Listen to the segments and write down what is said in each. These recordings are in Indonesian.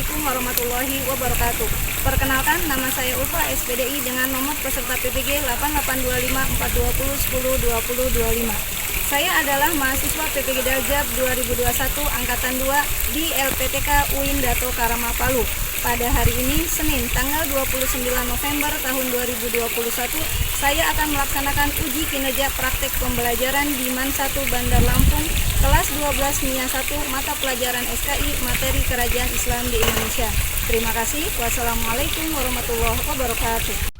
Assalamualaikum warahmatullahi wabarakatuh. Perkenalkan, nama saya Ulfa, SPDI dengan nomor peserta PPG 882542010205. Saya adalah mahasiswa PPG Daljab 2021 Angkatan 2 di LPTK UIN Dato Karama Palu. Pada hari ini, Senin, tanggal 29 November tahun 2021, saya akan melaksanakan uji kinerja praktek pembelajaran di MAN 1 Bandar Lampung, kelas 12 MIA 1, mata pelajaran SKI, materi Kerajaan Islam di Indonesia. Terima kasih. Wassalamualaikum warahmatullahi wabarakatuh.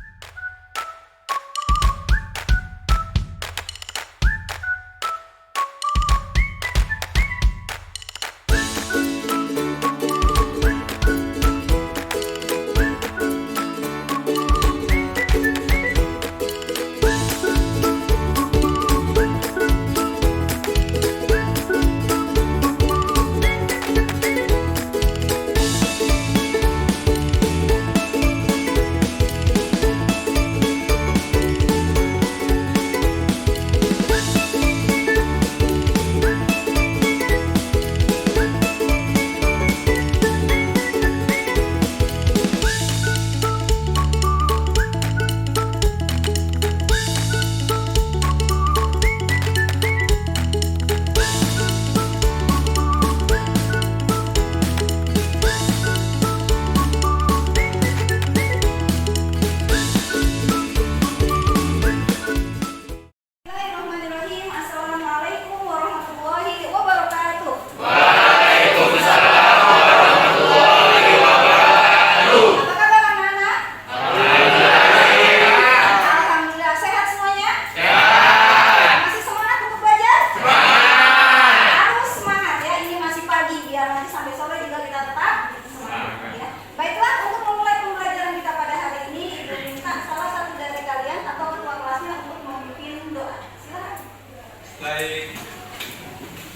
Baik,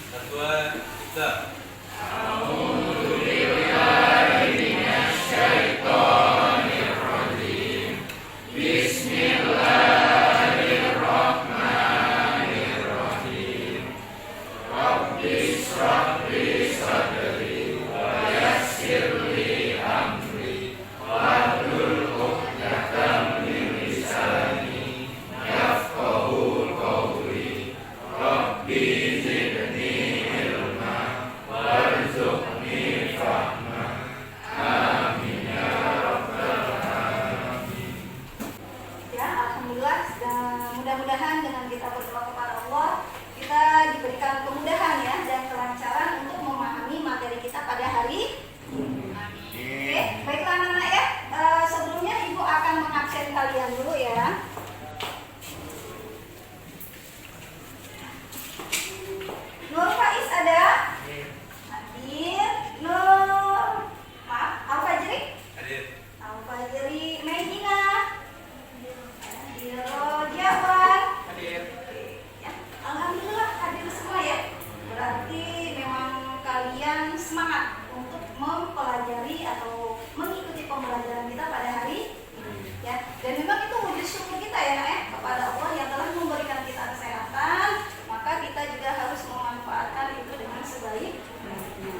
kedua kita. Mudah-mudahan dengan kita berdoa kepada Allah, kita diberikan kemudahan ya dan kelancaran untuk memahami materi kita pada hari ini. Oke, baiklah anak-anak ya. Sebelumnya Ibu akan mengabsen kalian dulu ya. Nur Faiz ada? Hadir. Nur, maaf, Al-Fajri? Hadir. Al-Fajri, Medina. Jawan. Hadir. Ya, alhamdulillah hadir semua ya. Berarti memang kalian semangat untuk mempelajari atau mengikuti pembelajaran kita pada hari ini. Ya, dan memang itu wujud syukur kita ya, Nak, ya, kepada Allah yang telah memberikan kita kesehatan. Maka kita juga harus memanfaatkan itu dengan sebaik-baiknya.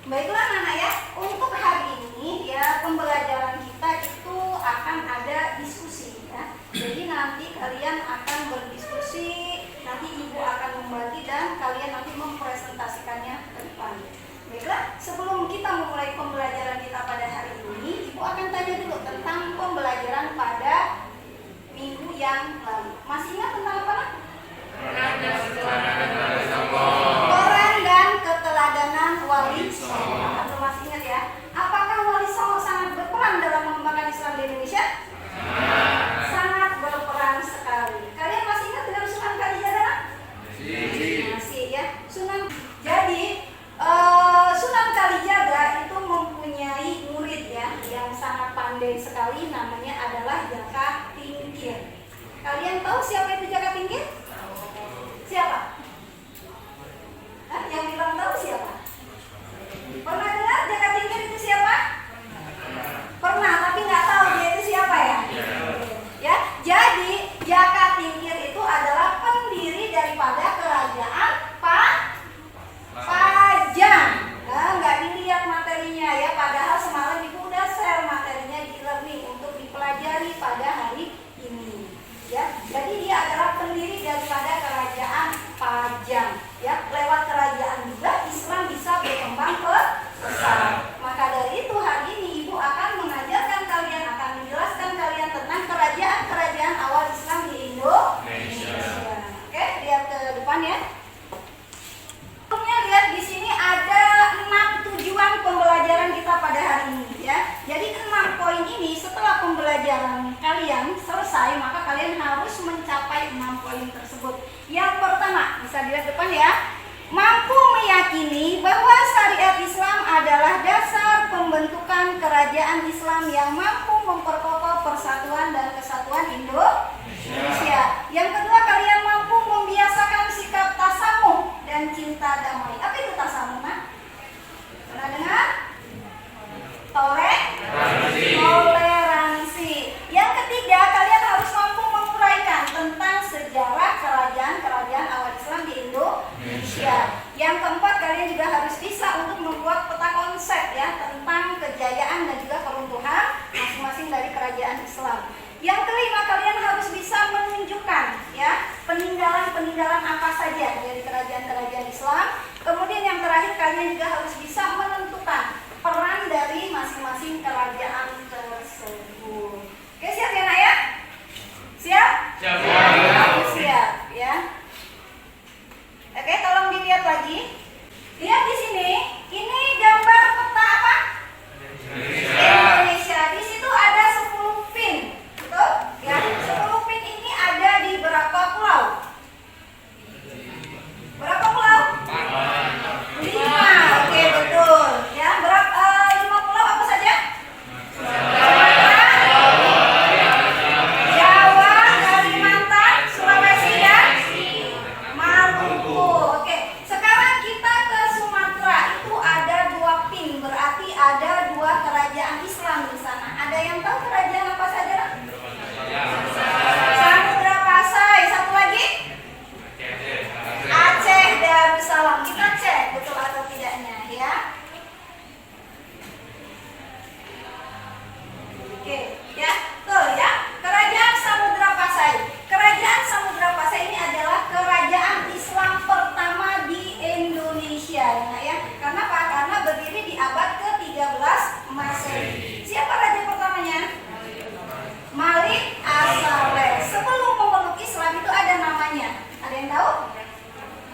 Baiklah anak ya, untuk hari ini ya pembelajaran kita itu akan ada diskusi ya. Jadi nanti kalian akan berdiskusi, nanti Ibu akan membagi dan kalian nanti mempresentasikannya ke depan. Baiklah, sebelum kita memulai pembelajaran kita pada hari ini, Ibu akan tanya dulu tentang pembelajaran pada minggu yang lalu. Masih ingat tentang apa? Koran dan keteladanan Wali Songo. Kamu masih ingat ya? Apakah Wali Songo sangat berperan dalam mengembangkan Islam di Indonesia? Sangat berperan sekali. Kalian masih ingat dengan Sunan Kalijaga? Masih ya. Jadi Sunan Kalijaga itu mempunyai murid ya yang sangat pandai sekali, namanya adalah Jaka Tingkir. Kalian tahu siapa itu Jaka Tingkir? Siapa? Hah? Yang bilang tahu siapa? Pernah dengar Jaka Tingkir itu siapa? Pernah, tapi nggak tahu dia itu siapa ya? Ya, jadi Jaka Tingkir itu adalah pendiri daripada kerajaan Pajang. pelajaran kalian selesai, maka kalian harus mencapai 6 poin tersebut. Yang pertama, bisa dilihat depan ya. Mampu meyakini bahwa syariat Islam adalah dasar pembentukan kerajaan Islam yang mampu memperkokoh persatuan dan kesatuan Indonesia. Yang kedua, kalian mampu membiasakan sikap tasamuh dan cinta damai. Apa itu tasamuh? Pernah dengar? Toleransi. Yang ketiga, kalian harus mampu menguraikan tentang sejarah kerajaan-kerajaan awal Islam di Indonesia. Yang keempat, kalian juga harus bisa untuk membuat peta konsep ya tentang kejayaan dan juga keruntuhan masing-masing dari kerajaan Islam. Yang kelima, kalian harus bisa menunjukkan ya peninggalan-peninggalan apa saja dari kerajaan-kerajaan Islam. Kemudian yang terakhir, kalian juga harus bisa menentukan peran dari masing-masing kerajaan tersebut. Oke, siap ya nak ya? Siap? Siap ya. Oke, tolong dilihat lagi. Lihat di sini, ini gambar peta apa? Indonesia. Di situ ada 10 pin. Betul? Ya, 10 pin ini ada di berapa pulau? Berapa pulau? 5. Oke, betul. Ya, berapa 5 pulau apa saja? Jawa, Kalimantan, Sulawesi dan Maluku. Oke, sekarang kita ke Sumatera. Itu ada 2 pin, berarti ada 2 kerajaan Islam di sana. Ada yang tahu kerajaan apa saja? Samudra Pasai. Satu lagi? Aceh Darussalam. Kita cek betul atau tidaknya ya. Oke, ya, betul ya. Kerajaan Samudra Pasai. Kerajaan Samudra Pasai ini adalah kerajaan Islam pertama di Indonesia, ya. Karena apa? Karena berdiri di abad ke-13 Masehi. Siapa raja pertamanya? Malik As-Saleh. Sebelum memeluk Islam itu ada namanya. Ada yang tahu?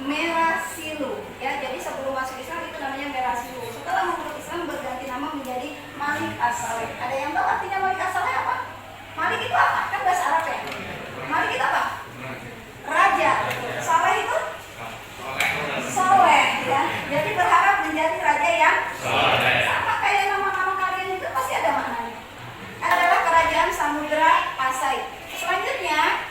Merasilu. Ya, jadi sebelum masuk Islam itu namanya Merasilu. Setelah memeluk Islam berganti nama menjadi Malik As-Saleh. Ada yang tahu artinya Malik As-Saleh apa? Malik itu apa? Kan bahasa Arab ya. Malik itu apa? Raja. Saleh itu? Soleh ya. Jadi berharap menjadi raja yang sama kayak nama-nama kalian itu pasti ada maknanya. Adalah kerajaan Samudra Pasai. Selanjutnya,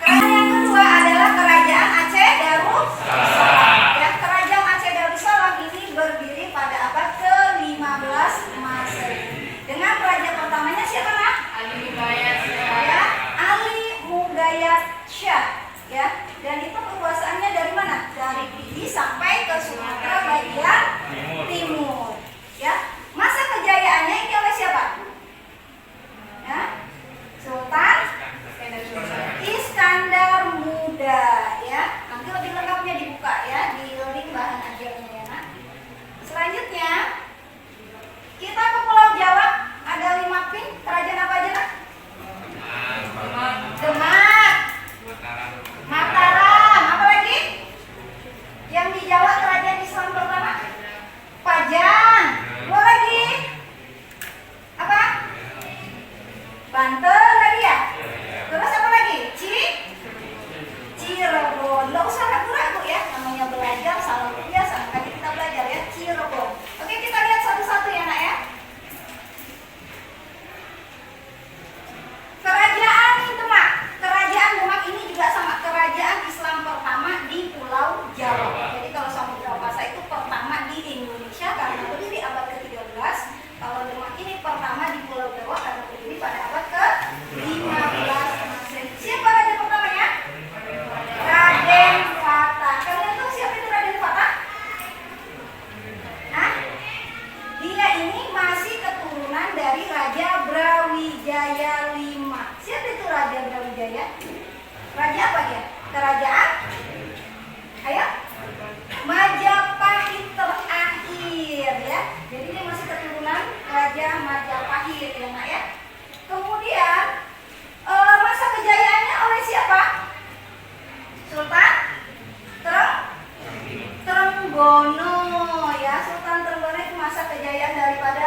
kerajaan yang kedua adalah kerajaan Aceh Darussalam. Ya, kerajaan Aceh Darussalam ini berdiri pada abad ke-15 Masehi. Dengan raja pertamanya siapa nak? Ya, Ali Mugayat Shah. Ya, dan itu kekuasaannya dari mana? Dari Pidi sampai ke Sumatera bagian timur. Ya, masa kejayaannya ini oleh siapa? Ya, Sultan Iskandar Muda. Ya, nanti lebih lengkapnya dibuka ya di link bahan ajarnya ya nak. Selanjutnya kita ke Pulau Jawa, ada 5 pin. Kerajaan apa aja nak? Demak, Mataram, apa lagi? Yang di Jawa kerajaan Islam pertama? Pajang. 2 lagi? Apa? Banten tadi ya? Terus apa lagi? Cirebon. Nggak usah ragu-ragu ya, namanya belajar salah biasa. Makanya kita belajar ya, Cirebon. Oke, kita lihat satu-satu ya nak ya. Kerajaan Demak. Kerajaan Demak ini juga sama kerajaan Islam pertama di Pulau Jawa. Jadi kalau Samudra Pasai itu pertama di Indonesia karena berdiri abad ke-13. Kalau Demak ini pertama di Pulau Jawa karena berdiri pada abad ke-15 Masehi. Siapa raja pertamanya? Raden Fatah. Kalian tahu siapa itu Raden Fatah? Hah? Dia ini masih keturunan dari Raja Brawijaya V. Siapa itu Raja Brawijaya? Raja apa dia? Kerajaan? Ayo? Majapahit terakhir ya. Jadi dia masih keturunan Raja Majapahit ya nak ya. Kemudian masa kejayaannya oleh siapa? Sultan Trenggono ya. Sultan Trenggono itu masa kejayaan daripada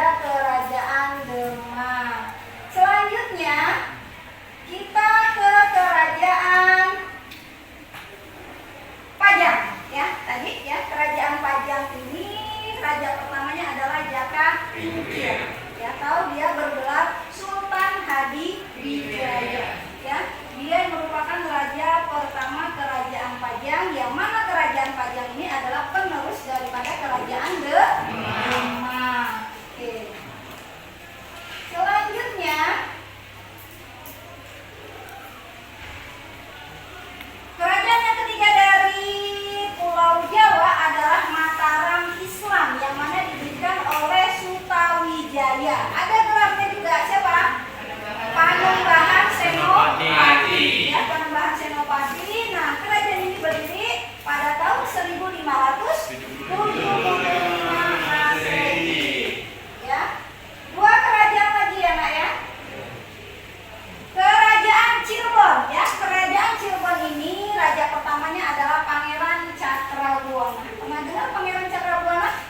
Ukir. Ya, tahu dia bergelar Sultan Hadijaya. Ya, dia merupakan raja pertama kerajaan Pajang, yang mana kerajaan Pajang ini adalah penerus daripada kerajaan Demak. Oke. Selanjutnya, kerajaan yang ketiga dari Pulau Jawa adalah Mataram Islam, yang mana didirikan oleh Sutawijaya. Ada gelarnya juga, siapa? Panembahan Senopati. Ya, Panembahan Senopati. Nah, kerajaan ini berdiri pada tahun 1575 Masehi. Ya, dua kerajaan lagi ya, Nak ya. Kerajaan Cirebon, ya. Kerajaan Cirebon ini raja pertamanya adalah Pangeran Cakrabuana. Pernah dengar Pangeran Cakrabuana?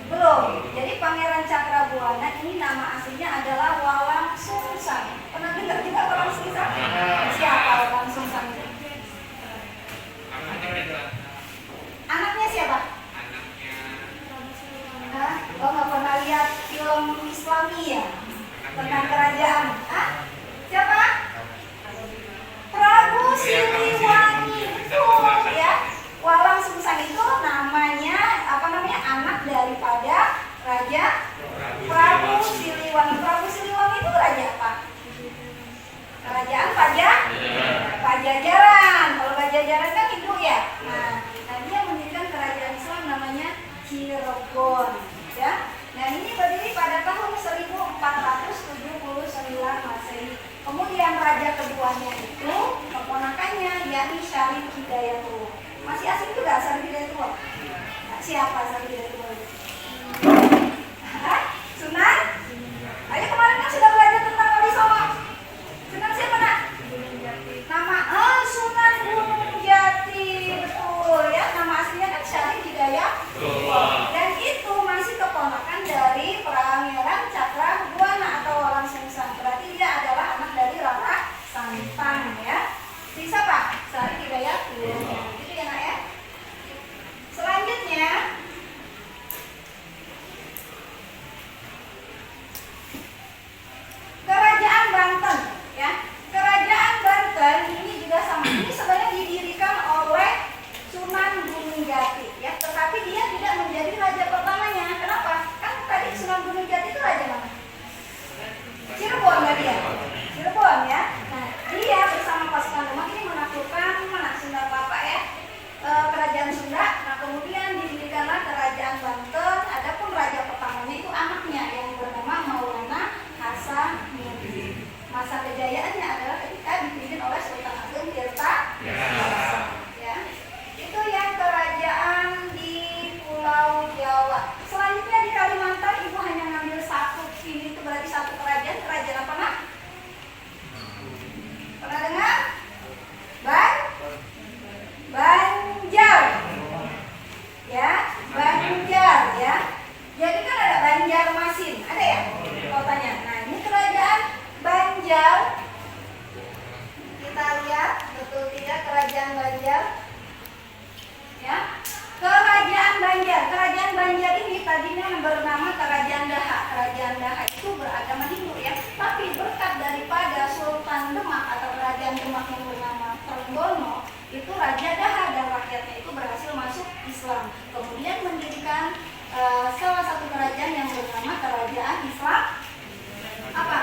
Belum. Jadi Pangeran Cakrabuana ini nama aslinya adalah Walang Sungsang. Pernah dengar juga Walang Sungsang? Siapa Walang Sungsang itu? Anaknya siapa? Hah? Oh, nggak pernah lihat film Islami ya? Tentang kerajaan? Hah? Siapa? Prabu Siliwangi. Betul ya. Walang Sungsang itu namanya anak daripada Raja Prabu Siliwangi. Prabu Siliwangi itu raja apa? Kerajaan Pajajaran. Kalau Pajajaran kan Hindu ya. Nah, dia mendirikan kerajaan Islam namanya Cirebon. Ya. Nah, ini berdiri pada tahun 1479 Masehi. Kemudian raja keduanya itu keponakannya, yakni Syarif Hidayatullah. Masih asing juga Syarif Hidayatullah. Nah, siapa Syarif Hidayatullah? Sunan? Ayo, kemarin kan sudah belajar tentang Wali Songo. Sunan siapa, Nak? Nama Sunan Gunung Jati. Betul ya. Nama aslinya kan Syarif Hidayatullah. Dan itu masih keponakan dari Pangeran Cakrabuana atau Walang Sungsang. Berarti dia adalah anak dari Rara Santang ya. Bisa Pak? Syarif Hidayatullah. Gitu ya, Nak ya. Selanjutnya, Kerajaan Banten ya. Kerajaan Banten ini juga sama. Ini sebenarnya didirikan oleh Sunan Gunung Jati ya, tetapi dia tidak menjadi raja pertamanya. Kenapa? Kan tadi Sunan Gunung Jati itu raja mana? Cirebon ya dia. Cirebon ya. Nah, dia bersama pasukan Demak ini menaklukkan mana? Sunda Kelapa ya. Kerajaan Sunda. Nah, kemudian didirikanlah kerajaan Banten. Adapun raja pertamanya itu anaknya yang bernama Maulana Hasanuddin. Masa kejayaannya adalah ketika dipimpin oleh Sultan Agung Tirta. Ya. Itu yang kerajaan di Pulau Jawa. Selanjutnya di Kalimantan, Ibu hanya ngambil satu. Ini itu berarti satu kerajaan. Kerajaan apa, Nak? Pernah dengar? Banjar. Ya, Banjar ya. Jadi kan ada Banjarmasin, ada ya kotanya. Nah, ini kerajaan Banjar. Kita lihat betul tidak kerajaan Banjar. Ya. Kerajaan Banjar. Kerajaan Banjar ini tadinya bernama Kerajaan Daha. Kerajaan Daha itu beragama Hindu ya. Tapi berkat daripada Sultan Demak atau Kerajaan Demak yang bernama Trenggono, itu Raja Daha dan rakyatnya itu berhasil masuk Islam. Kemudian mendirikan salah satu kerajaan yang bernama Kerajaan Islam apa?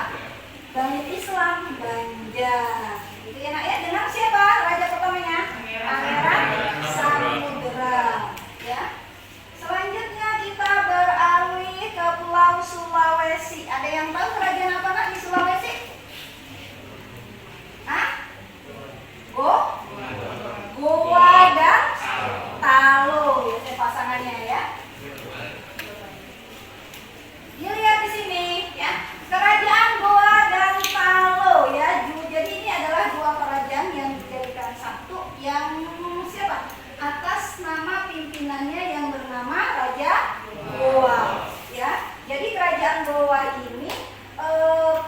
Bani Islam Banjar. Itu ya, Nak ya. Dengan siapa raja pertamanya? Pangeran Samudera. Ya. Selanjutnya kita beralih ke Pulau Sulawesi. Ada yang tahu kerajaan apa, Nak, di Sulawesi? Hah? Goa dan Talo ya, pasangannya ya. Dilihat di sini ya, kerajaan Goa dan Talo ya. Jadi ini adalah dua kerajaan yang dijadikan satu, yang siapa? Atas nama pimpinannya yang bernama Raja Goa ya. Jadi kerajaan Goa ini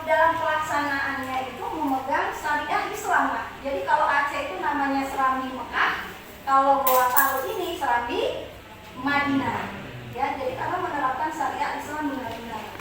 dalam pelaksanaannya itu memegang syariah Islam. Jadi kalau Aceh itu namanya Serambi Mekah, kalau Goa Talo ini Serambi Madinah. Ya, jadi karena menerapkan syariat Islam benar-benar.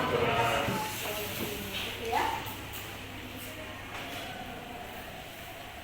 Gitu ya.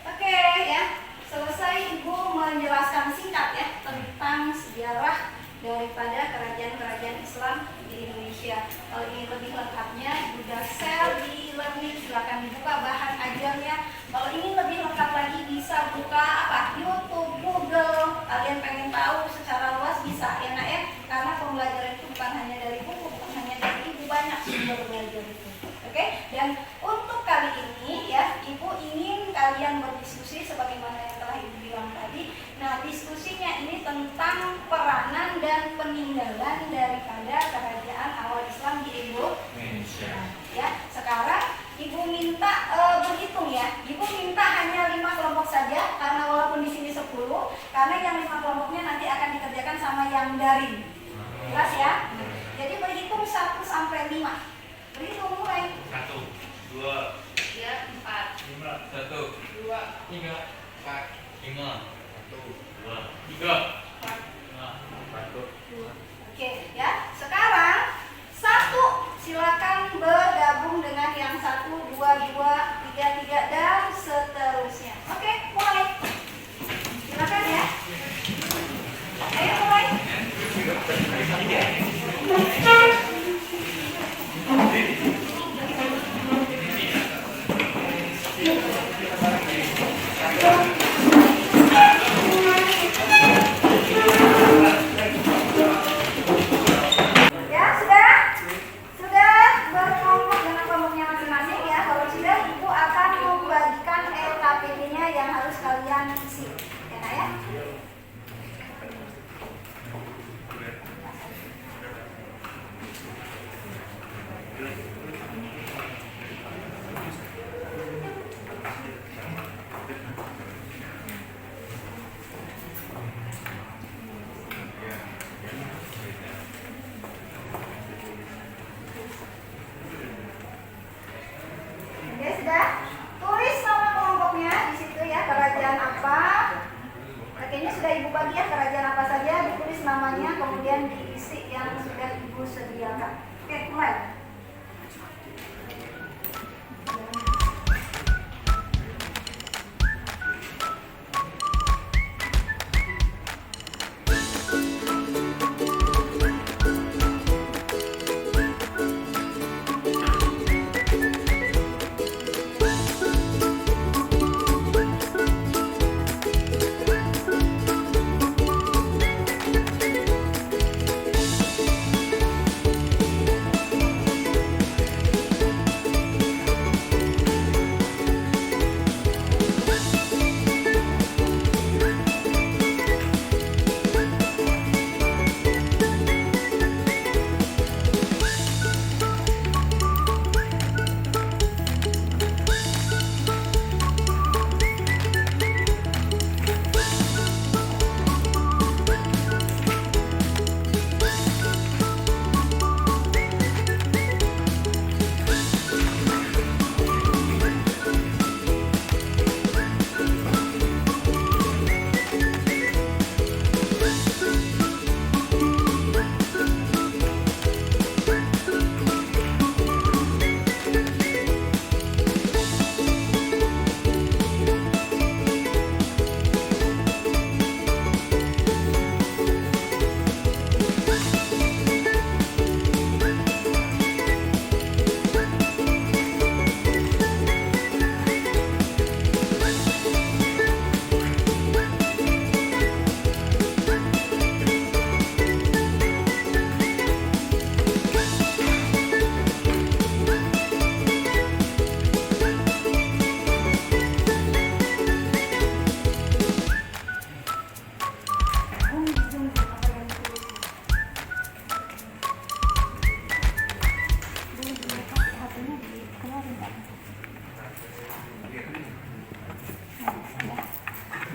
Oke ya, selesai Ibu menjelaskan singkat ya tentang sejarah daripada kerajaan-kerajaan Islam di Indonesia. Kalau ingin lebih lengkapnya, Ibu udah share di e-learning, silakan dibuka bahan ajarnya. Kalau ingin lebih lengkap lagi bisa buka apa? YouTube, Google. Kalian pengen tahu secara luas bisa ya nak ya? Karena pembelajaran itu bukan hanya dari buku, bukan hanya dari Ibu, banyak sumber belajar itu. Oke? Dan untuk kali ini ya, Ibu ingin kalian berdiskusi sebagaimana yang telah Ibu bilang tadi. Nah, diskusinya ini tentang peranan dan peninggalan daripada kerajaan awal Islam di Indonesia. Ya, sekarang Ibu minta berhitung ya. Ibu minta hanya 5 kelompok saja karena walaupun di sini 10, karena yang 5 kelompoknya nanti akan dikerjakan sama yang daring. Jelas ya? Jadi berhitung 1 sampai 5. Berhitung mulai. 1, 2, 3, 4, 1, 2, 3, 4, 5, 1, 2, 3, 4, 5, 1. Oke ya. Sekarang 1 silakan bergabung dengan yang 1, 2, 3, 3 dan seterusnya. Oke, mulai. Silakan ya. Ayo mulai. Ya, sudah berkelompok dengan kelompoknya masing-masing ya. Kalau sudah, Ibu akan membagikan LKPD-nya yang harus kalian isi. Ya, nak ya? Oke, sudah. Tulis nama kelompoknya di situ ya, kerajaan apa. Kayaknya sudah Ibu bagi ya, kerajaan apa saja, ditulis namanya, kemudian diisi yang sudah Ibu sediakan. Oke, mulai.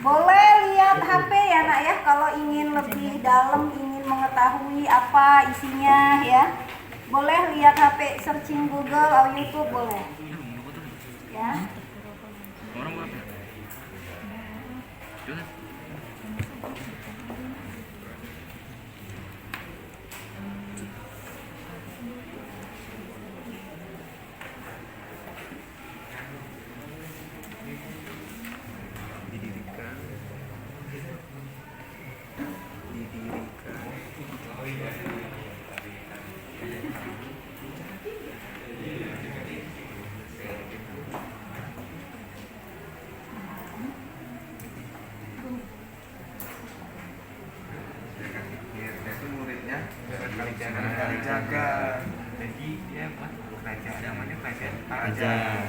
Boleh lihat HP ya nak ya, kalau ingin lebih dalam, ingin mengetahui apa isinya ya. Boleh lihat HP, searching Google atau YouTube boleh. Ya. Itu muridnya Kalijaga. Jadi dia kerajaan namanya kerajaan Raja.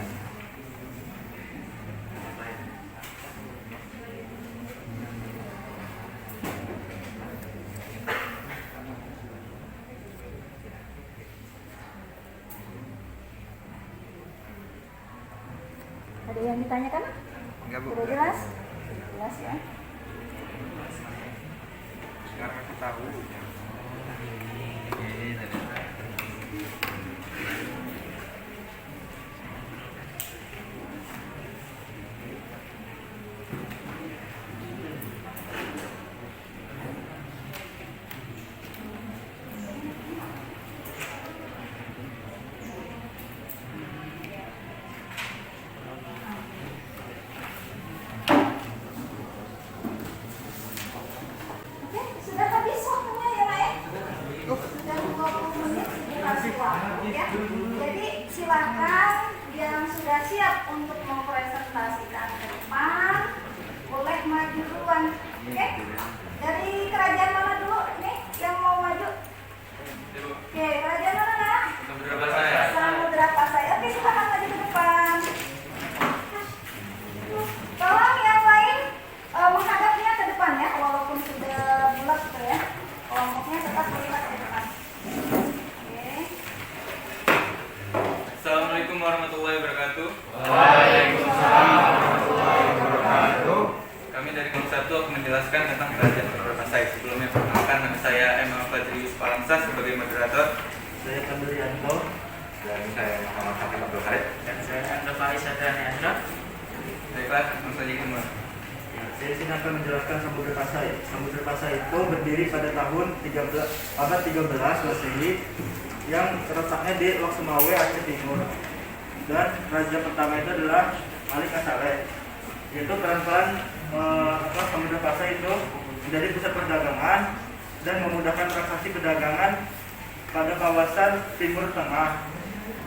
Ada yang ditanyakan? Enggak, Bu. Sudah jelas? Jelas ya. Sekarang aku tahu. Oke, sudah habis waktunya ya, Pak ya? Sudah 20 menit dikasih waktu ya. Jadi silakan yang sudah siap untuk mempresentasikan ke depan boleh maju duluan. Oke? Dari kerajaan mana dulu? Nih yang mau maju. Oke, kerajaan mana Kak? Samudra Pasai. Samudra Pasai. Oke, silakan maju ke depan. Tolong yang lain menghadapnya ke depan ya, walaupun sudah bulat gitu ya. Kelompoknya tetap melihat ke depan. Oke. Assalamualaikum warahmatullahi wabarakatuh. Kami dari kelompok 1 akan menjelaskan tentang kerajaan Samudra Pasai. Sebelumnya perkenalkan, nama saya M. Fadrius Palamsah sebagai moderator. Saya Pandu Yanto Dan saya Muhammad Hafiz Abdul Khalid. dan saya Anda Faris Sadrani Andra. Baiklah, langsung saja kita. Saya sini akan menjelaskan Samudra Pasai. Samudra Pasai itu berdiri pada tahun abad 13 Masehi yang terletaknya di Lok Sumawe, Aceh Timur. Dan raja pertama itu adalah Malik As-Saleh. Yaitu peran-peran Samudra Pasai itu menjadi pusat perdagangan dan memudahkan transaksi perdagangan pada kawasan Timur Tengah,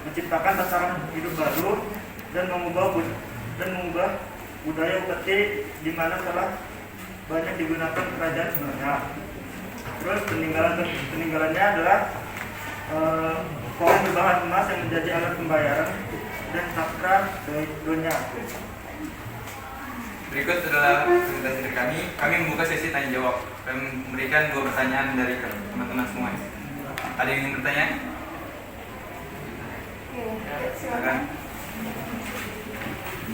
menciptakan tatanan hidup baru dan mengubah budaya upeti di mana telah banyak digunakan kerajaan sebelumnya. Terus peninggalannya adalah koin berbahan emas yang menjadi alat pembayaran dan sakra dunia. Berikut adalah presentasi dari kami. Kami membuka sesi tanya jawab. Kami memberikan 2 pertanyaan dari teman-teman semua. Ada yang ingin bertanya? Oke, Silakan. silakan.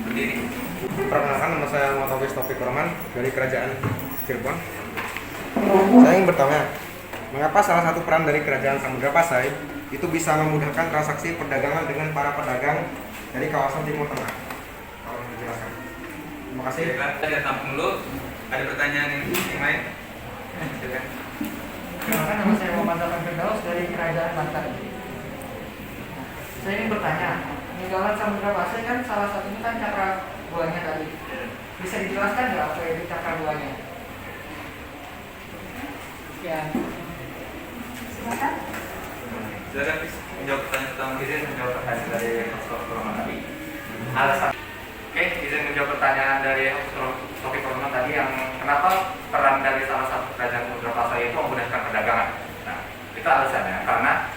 Berdiri. Perkenalkan, nama saya Muhammad Taufik Rahman dari Kerajaan Cirebon. Saya ingin bertanya, mengapa salah satu peran dari Kerajaan Samudra Pasai itu bisa memudahkan transaksi perdagangan dengan para pedagang dari kawasan Timur Tengah? Tolong dijelaskan. Terima kasih. Baiklah, kita tampung dulu. Ada pertanyaan yang lain? Silakan. Perkenalkan, nama saya Muhammad Zafar Firdaus dari Kerajaan Banten. Saya ingin bertanya, peninggalan Samudra Pasai kan salah satunya kan cakra buahnya tadi. Bisa dijelaskan nggak apa itu cakra buahnya? Ya. Silakan. Silakan menjawab pertanyaan pertama. Izin menjawab pertanyaan dari Host Roman tadi. Alasan. Oke, izin menjawab pertanyaan dari Host Roman tadi yang kenapa peran dari salah satu kerajaan Samudra Pasai itu memudahkan perdagangan. Nah, itu alasannya karena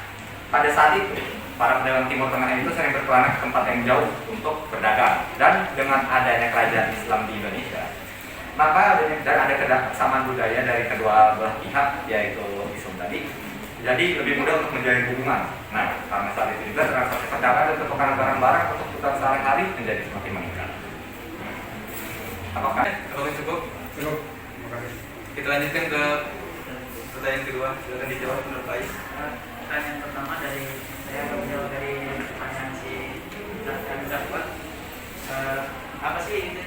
pada saat itu para pedagang Timur Tengah itu sering berkelana ke tempat yang jauh untuk berdagang, dan dengan adanya kerajaan Islam di Indonesia, maka ada kesamaan budaya dari kedua belah pihak, yaitu Islam tadi. Jadi lebih mudah untuk menjalin hubungan. Nah, karena saat itu juga transaksi perdagangan dan pertukaran barang-barang untuk kebutuhan sehari-hari menjadi semakin meningkat. Apakah Cukup? Cukup. Terima kasih. Kita lanjutkan ke pertanyaan kedua. Silakan dijawab menurut Ais. Pertanyaan pertama dari saya menjawab dari pertanyaan si Zafar. Apa sih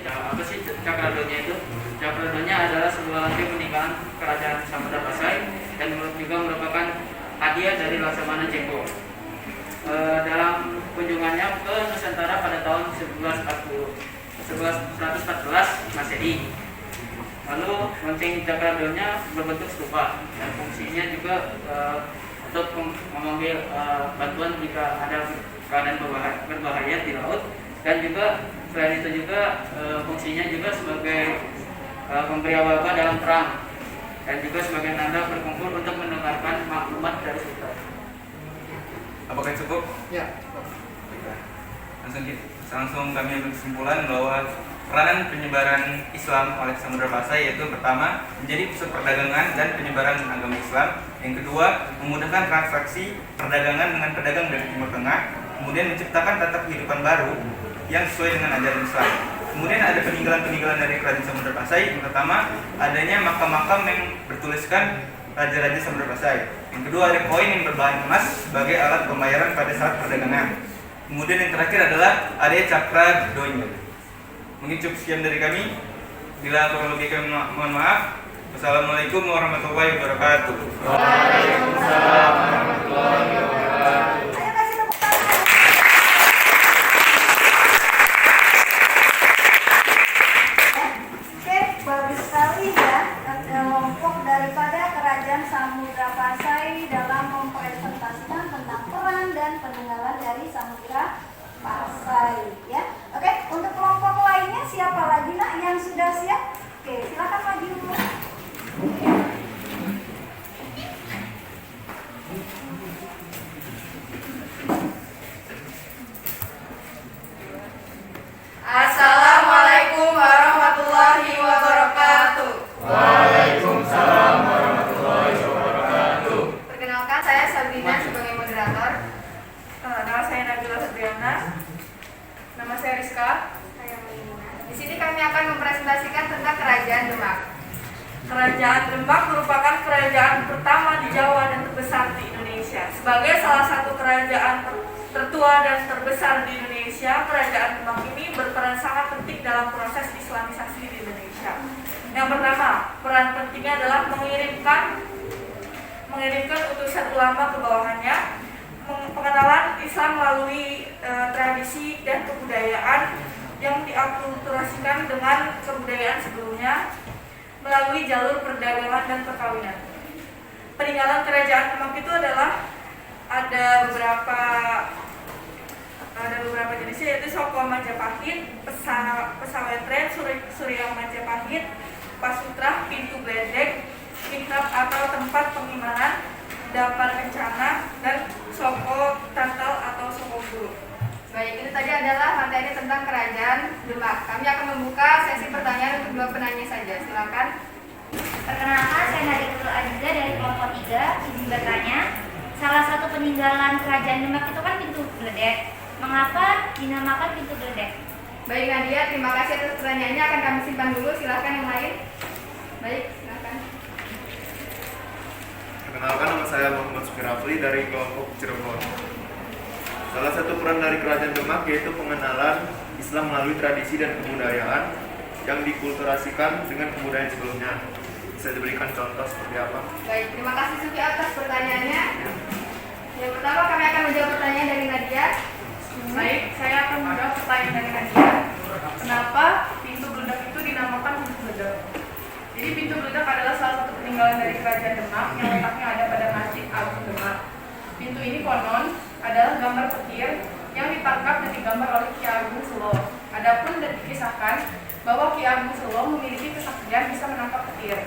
Cakradonya itu? Cakradonya adalah sebuah lantai peninggalan kerajaan Samudra Pasai dan juga merupakan hadiah dari Laksamana Cengho. Dalam kunjungannya ke Nusantara pada tahun 1114 Masehi. Lalu lonceng Cakradonnya berbentuk stupa dan fungsinya juga untuk memanggil bantuan jika ada keadaan berbahaya di laut, dan juga selain itu juga fungsinya juga sebagai pemberi aba-aba dalam perang, dan juga sebagai tanda berkumpul untuk mendengarkan maklumat dari sultan. Apakah cukup? Ya. Langsung kami ambil kesimpulan bahwa peranan penyebaran Islam oleh Samudra Pasai yaitu pertama, menjadi pusat perdagangan dan penyebaran agama Islam. Yang kedua, memudahkan transaksi perdagangan dengan pedagang dari Timur Tengah. Kemudian menciptakan tata kehidupan baru yang sesuai dengan ajaran Islam. Kemudian ada peninggalan-peninggalan dari Kerajaan Samudra Pasai. Yang pertama, adanya makam-makam yang bertuliskan Raja-Raja Samudra Pasai. Yang kedua, ada koin yang berbahan emas sebagai alat pembayaran pada saat perdagangan. Kemudian yang terakhir adalah adanya Cakradonnya. Mungkin cukup sekian dari kami. Bila kurang lebih kami mohon maaf. Wassalamualaikum warahmatullahi wabarakatuh. Waalaikumsalam warahmatullahi wabarakatuh. Ayo kasih tepuk tangan. Oke, bagus sekali ya kelompok daripada Kerajaan Samudra Pasai dalam mempresentasikan tentang peran dan peninggalan dari Samudra Pasai ya. Oke, untuk kelompok lainnya siapa lagi nak yang sudah siap? Oke, silakan maju. Assalamualaikum warahmatullahi wabarakatuh. Waalaikumsalam warahmatullahi wabarakatuh. Perkenalkan, saya Sabrina sebagai moderator. Nama saya Nabila Febriana. Nama saya Rizka. Saya Melina. Di sini kami akan mempresentasikan tentang Kerajaan Demak. Kerajaan Demak merupakan kerajaan pertama di Jawa dan terbesar di Indonesia. Sebagai salah satu kerajaan tertua dan terbesar di Indonesia, Kerajaan Demak ini berperan sangat penting dalam proses Islamisasi di Indonesia. Yang pertama, peran pentingnya adalah mengirimkan utusan ulama ke bawahannya, pengenalan Islam melalui tradisi dan kebudayaan yang diakulturasikan dengan kebudayaan sebelumnya melalui jalur perdagangan dan perkawinan. Peninggalan Kerajaan Demak itu adalah ada beberapa jenisnya, yaitu Soko Majapahit, Pesawetren, Surya Majapahit, Pasutrah, Pintu Gledek, Mihrab atau tempat pengimanan, Dapar Kencana, dan Soko Tatal atau Soko Guru. Baik, itu tadi adalah materi tentang Kerajaan Demak. Kami akan membuka sesi pertanyaan untuk dua penanya saja. Silakan. Perkenalkan, saya Nadiatul Aziza dari kelompok 3. Izin bertanya, salah satu peninggalan Kerajaan Demak itu kan Pintu Gledek. Mengapa dinamakan Pintu Gledek? Baik Nadia, terima kasih atas pertanyaannya. Akan kami simpan dulu. Silakan yang lain. Baik, silakan. Perkenalkan, nama saya Muhammad Sukirafli dari kelompok Cirebon. Salah satu peran dari Kerajaan Demak yaitu pengenalan Islam melalui tradisi dan kebudayaan yang dikulturasikan dengan kebudayaan sebelumnya. Bisa diberikan contoh seperti apa? Baik, terima kasih Suki atas pertanyaannya. Yang pertama kami akan menjawab pertanyaan dari Nadia. Baik, saya akan menjawab pertanyaan dari Nadia. Kenapa Pintu Geledak itu dinamakan Pintu Geledak? Jadi Pintu Geledak adalah salah satu peninggalan dari Kerajaan Demak yang letaknya ada pada Masjid Agung Demak. Pintu ini konon adalah gambar petir yang ditangkap dan digambar oleh Ki Agung Selo. Adapun dikisahkan bahwa Ki Agung Selo memiliki kesaktian bisa menangkap petir.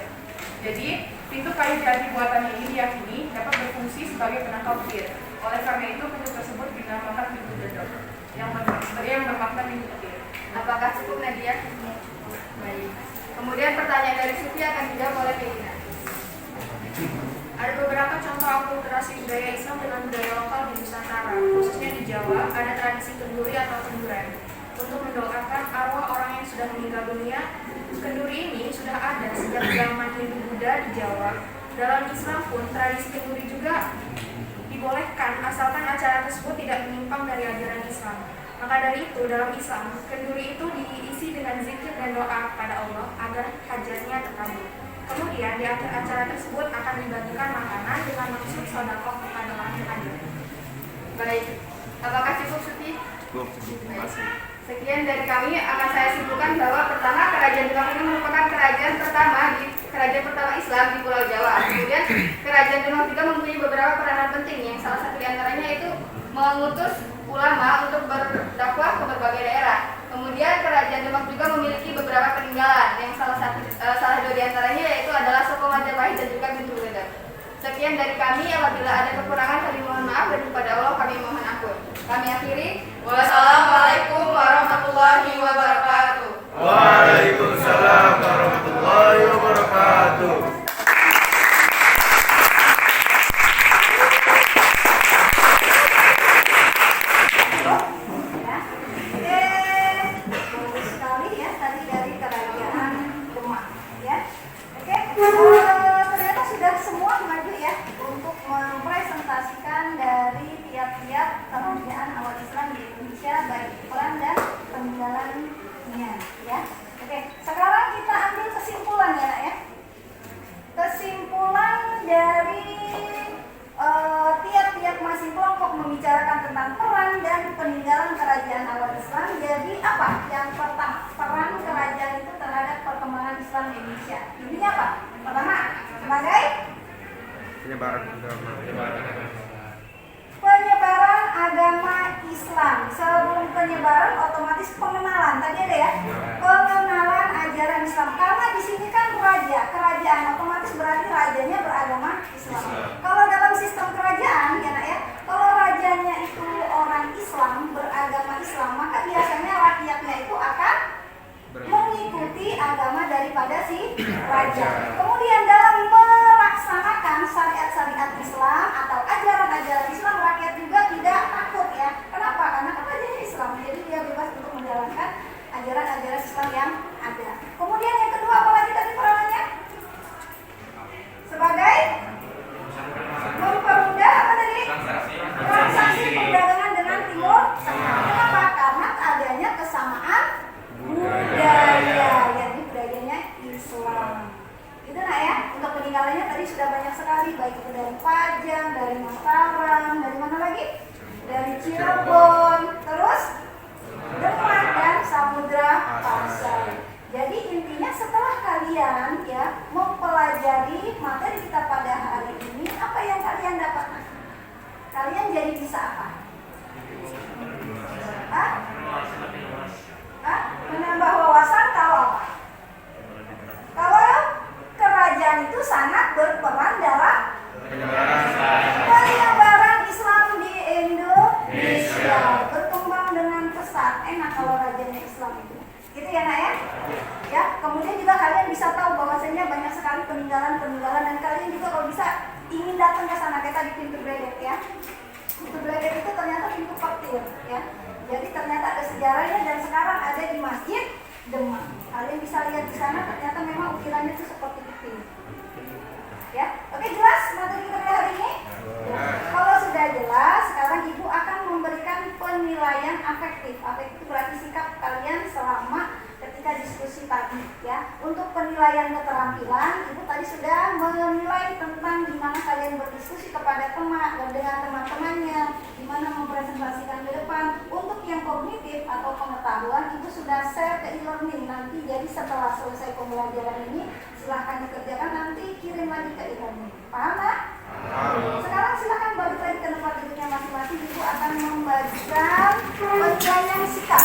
Jadi, pintu kayu jati buatan ini diyakini dapat berfungsi sebagai penangkal petir. Oleh karena itu, pintu tersebut dinamakan Pintu Geledak yang bermakna pintu petir. Apakah cukup Nadia? Baik. Kemudian pertanyaan dari Suki akan dijawab oleh Melina. Ada beberapa contoh akulturasi budaya Islam dengan budaya lokal di Nusantara, khususnya di Jawa. Ada tradisi kenduri atau kenduren untuk mendoakan arwah orang yang sudah meninggal dunia. Kenduri ini sudah ada sejak zaman Hindu Buddha di Jawa. Dalam Islam pun tradisi kenduri juga dibolehkan asalkan acara tersebut tidak menyimpang dari ajaran Islam. Maka dari itu dalam Islam, kenduri itu diisi dengan zikir dan doa kepada Allah agar hajatnya terkabul. Kemudian di akhir acara tersebut akan dibagikan makanan dengan maksud sedekah kepada orang yang hadir. Baik. Apakah cukup Suki? Cukup, terima kasih. Sekian dari kami, akan saya simpulkan bahwa pertama, Kerajaan Demak ini merupakan kerajaan pertama Islam di Pulau Jawa. Kemudian Kerajaan Demak juga mempunyai beberapa peranan penting, yang salah satu diantaranya itu mengutus ulama untuk berdakwah ke berbagai daerah. Kemudian Kerajaan Demak juga memiliki beberapa peninggalan, yang salah dua diantaranya yaitu adalah Soko Majapahit dan juga Pintu Gelegar. Sekian dari kami, apabila ada kekurangan kami mohon maaf dan kepada Allah kami mohon ampun. Kami akhiri. Wassalamualaikum warahmatullahi wabarakatuh. Waalaikumsalam warahmatullahi wabarakatuh. Bagus sekali ya tadi dari Kerajaan Demak ya. Oke, ternyata sudah semua maju ya untuk mempresentasikan dari tiap-tiap kerajaan awal Islam di Indonesia, baik peran dan peninggalannya ya. Oke, sekarang kita ambil kesimpulan ya nak ya. Kesimpulan dari tiap-tiap masing kelompok membicarakan tentang peran dan peninggalan kerajaan awal Islam. Jadi apa? Yang pertama, peran kerajaan itu terhadap perkembangan Islam di Indonesia. Ini apa? Pertama, sebagai Penyebaran agama Islam. Sebelum penyebaran otomatis pengenalan. Tadi ada ya? Pengenalan ajaran Islam. Karena di sini kan kerajaan otomatis berarti rajanya beragama Islam. Kalau dalam sistem kerajaan ya nak ya, kalau rajanya itu orang Islam, beragama Islam, maka biasanya rakyatnya itu akan mengikuti agama daripada si raja. Kemudian dalam melaksanakan syariat-syariat Islam atau ajaran-ajaran Islam, rakyat juga tidak takut ya. Kenapa? Karena kan rajanya Islam, jadi dia bebas untuk menjalankan ajaran-ajaran Islam yang ada. Kemudian yang kedua, apa lagi tadi peranannya? Sebagai mempermudah apa tadi? Transaksi perdagangan dengan Timur Tengah. Kenapa? Karena adanya kesamaan budaya, yakni budayanya Islam. Itu nak ya. Untuk peninggalannya tadi sudah banyak sekali, baik itu dari Pajang, dari Mataram, dari mana lagi? Dari Cirebon, terus Demak dan Samudra Pasai. Jadi intinya setelah kalian ya mempelajari materi kita pada hari ini, apa yang kalian dapat? Kalian jadi bisa apa? Menambah wawasan. Kalau apa? Kalau kerajaan itu sangat berperan dalam penyebaran Islam di Indonesia, berkembang dengan pesat. Enak kalau rajanya Islam itu. Gitu ya nak ya? Ya, kemudian juga kalian bisa tahu bahwasanya banyak sekali peninggalan dan kalian juga kalau bisa ingin datang ke sana, kayak tadi pintu Bledek ya. Pintu Bledek itu ternyata pintu petir ya. Jadi ternyata ada sejarahnya dan sekarang ada di Masjid Demak. Kalian bisa lihat di sana, ternyata memang ukirannya itu seperti itu. Ya, oke, jelas materi kita hari ini? Kalau sudah jelas, sekarang Ibu akan memberikan penilaian afektif. Afektif berarti sikap kalian selama ketika diskusi tadi ya. Untuk penilaian keterampilan, Ibu tadi sudah menilai tentang gimana kalian berdiskusi kepada teman dan dengan teman-temannya, gimana mempresentasikan ke depan. Untuk yang kognitif atau pengetahuan, Ibu sudah share ke e-learning nanti. Jadi setelah selesai pembelajaran ini, silahkan dikerjakan, nanti kirim lagi ke e-learning. Paham tak? Sekarang silahkan balik lagi ke tempat duduknya masing-masing. Ibu akan membagikan penilaian sikap.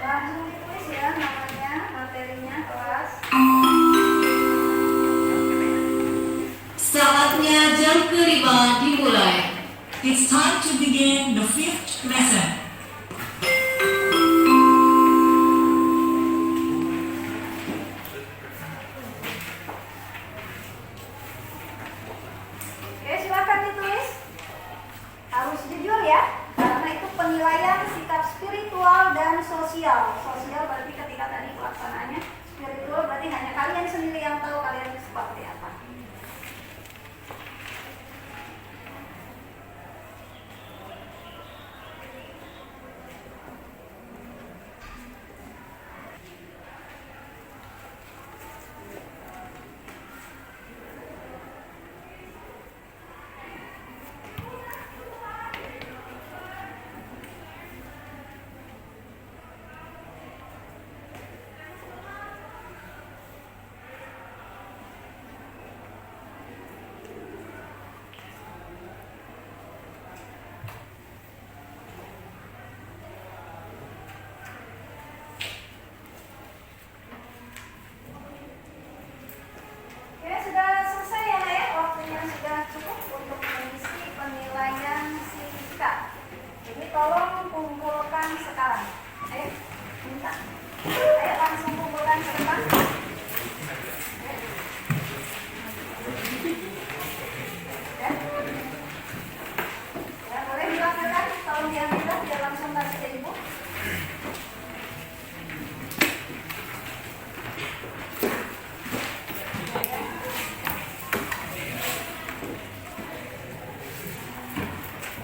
Langsung ditulis ya namanya, materinya, kelas. Saatnya jam kelima dimulai. It's time to begin the 5th lesson. Oke, silakan ditulis. Harus jujur ya, karena itu penilaian sikap spiritual dan sosial. Sosial berarti ketika tadi pelaksanaannya, spiritual berarti tapi hanya kalian sendiri yang tahu kalian seperti apa. Oke, sudah selesai ya Nak ya, waktunya sudah cukup untuk mengisi penilaian singkat. Jadi tolong kumpulkan sekarang. Ayo, minta. Ayo langsung kumpulkan ke depan. Ya. Ya, boleh dilakukan. Tolong diambil biar langsung kasih ke Ibu.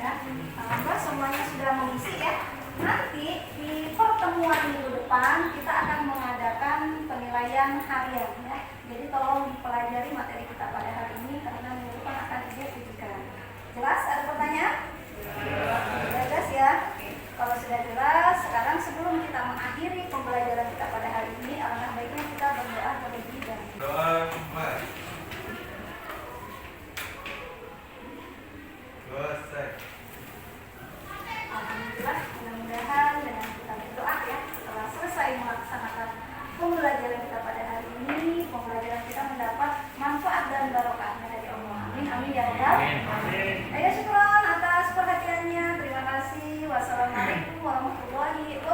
Ya, alhamdulillah semuanya sudah mengisi ya. Nanti di pertemuan minggu depan kita akan mengadakan penilaian harian ya. Jadi tolong dipelajari materi kita pada hari ini karena minggu depan akan diujikan. Jelas? Ada pertanyaan? Sudah jelas ya? Oke. Kalau sudah jelas, sekarang sebelum kita mengakhiri pembelajaran kita pada hari ini, alangkah baiknya kita berdoa terlebih dahulu. Doa mulai. Selesai. Alhamdulillah, mudah-mudahan dengan kita berdoa ya, setelah selesai melaksanakan pembelajaran kita pada hari ini, pembelajaran kita mendapat manfaat dan barokahnya dari Allah. Amin, amin ya Rabbal. Ayo syukron atas perhatiannya. Terima kasih. Wassalamualaikum warahmatullahi wabarakatuh.